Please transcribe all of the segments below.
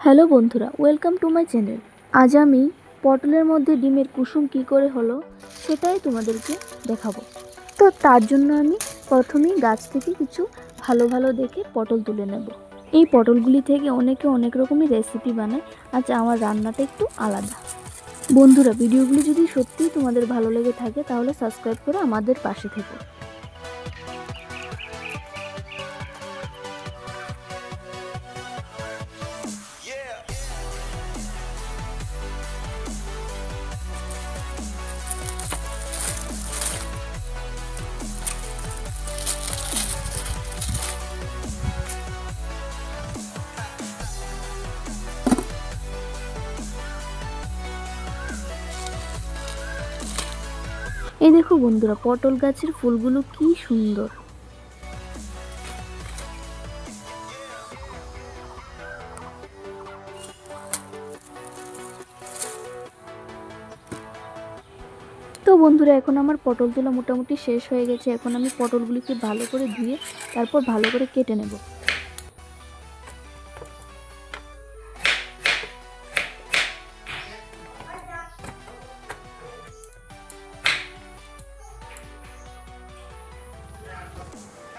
Hello বন্ধুরা, welcome to my channel. আজ আমি পটলের মধ্যে ডিমের কুসুম কী করে হলো সেটাই তোমাদেরকে দেখাবো। তো তার জন্য আমি প্রথমেই গাছ থেকে কিছু ভালো ভালো দেখে পটল তুলে নেব। এই পটলগুলি থেকে অনেকে অনেক রকমের রেসিপি বানায়, আজ আমার রান্নাটা একটু আলাদা। বন্ধুরা, ভিডিওগুলি যদি সত্যিই তোমাদের ভালো লেগে থাকে তাহলে সাবস্ক্রাইব করে আমাদের পাশে থেকো। এই দেখো বন্ধুরা, পটল গাছের ফুলগুলো কি সুন্দর। তো বন্ধুরা, এখন আমার পটল তোলা মোটামুটি শেষ হয়ে গেছে। এখন আমি পটলগুলিকে ভালো করে ধুয়ে তারপর ভালো করে কেটে নেব।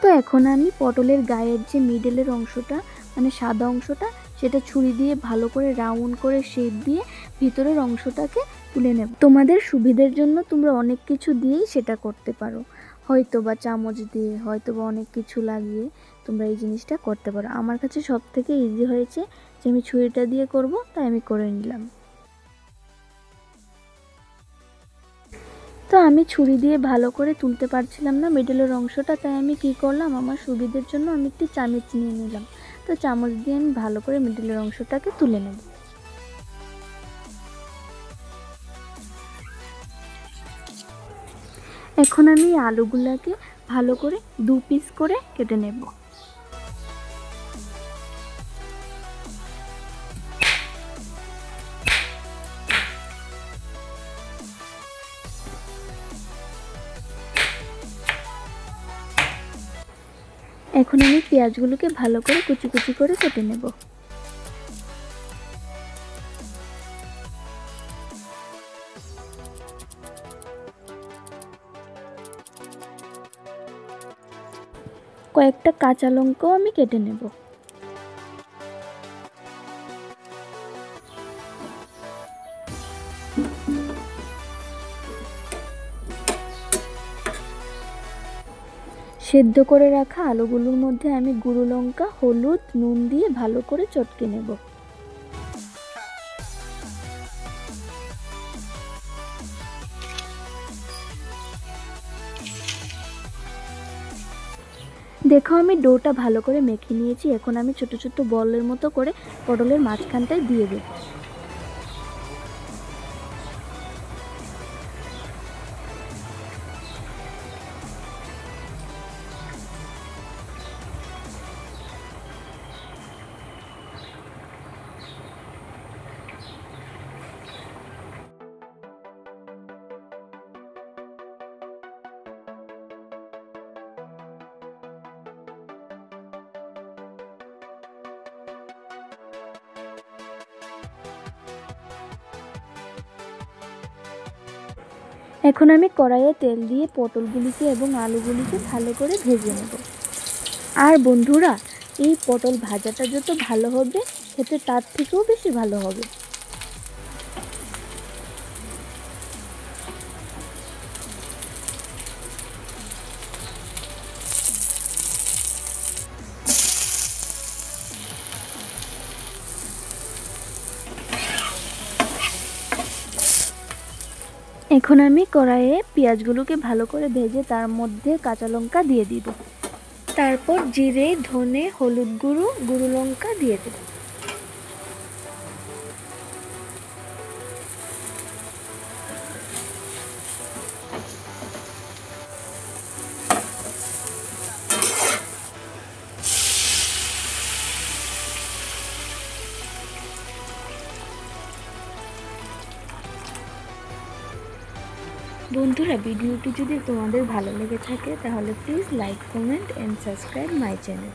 তো এখন আমি পটলের গায়ের যে মিডলের অংশটা মানে সাদা অংশটা সেটা ছুরি দিয়ে ভালো করে রাউন্ড করে শেপ দিয়ে ভিতরের অংশটাকে তুলে নেব। তোমাদের সুবিধার জন্য তোমরা অনেক কিছু দিয়েই সেটা করতে পারো, হয়তো বা চামচ দিয়ে, হয়তো বা অনেক কিছু লাগিয়ে তোমরা এই জিনিসটা করতে পারো। আমার কাছে সব থেকে ইজি হয়েছে যে আমি ছুরিটা দিয়ে করব, তাই আমি করে নিলাম। তো আমি ছুরি দিয়ে ভালো করে তুলতে পারছিলাম না মিডলের অংশটা, তাই আমি কি করলাম, আমার সুবিধার জন্য আমি একটি চামচ নিয়ে নিলাম। তো চামচ দিয়ে আমি ভালো করে মিডলের অংশটাকে তুলে নেব। এখন আমি আলুগুলাকে ভালো করে 2 পিস করে কেটে নেব। এখন আমি পেঁয়াজগুলোকে ভালো করে কুচি কুচি করে কেটে নেব। কয়েকটা কাঁচা লঙ্কাও আমি কেটে নেব। সেদ্ধ করে রাখা আলুগুলোর মধ্যে আমি গুঁড়ো লঙ্কা, হলুদ, নুন দিয়ে ভালো করে চটকে নেব। দেখো, আমি ডোটা ভালো করে মেখে নিয়েছি। এখন আমি ছোট ছোট বলের মতো করে পটলের মাঝখানটায় দিয়ে দেব। এখন আমি কড়াইয়ে তেল দিয়ে পটলগুলিকে এবং আলুগুলিকে ভালো করে ভেজে নেব। আর বন্ধুরা, এই পটল ভাজাটা যত ভালো হবে খেতে তার থেকেও বেশি ভালো হবে। এখন আমি কড়াইয়ে পেঁয়াজগুলোকে ভালো করে ভেজে তার মধ্যে কাঁচা লঙ্কা দিয়ে দিব। তারপর জিরে, ধনে, হলুদ গুঁড়ো, গুঁড়ো লঙ্কা দিয়ে দেব। বন্ধুরা, ভিডিওটি যদি তোমাদের ভালো লেগে থাকে তাহলে please like, comment and subscribe my channel.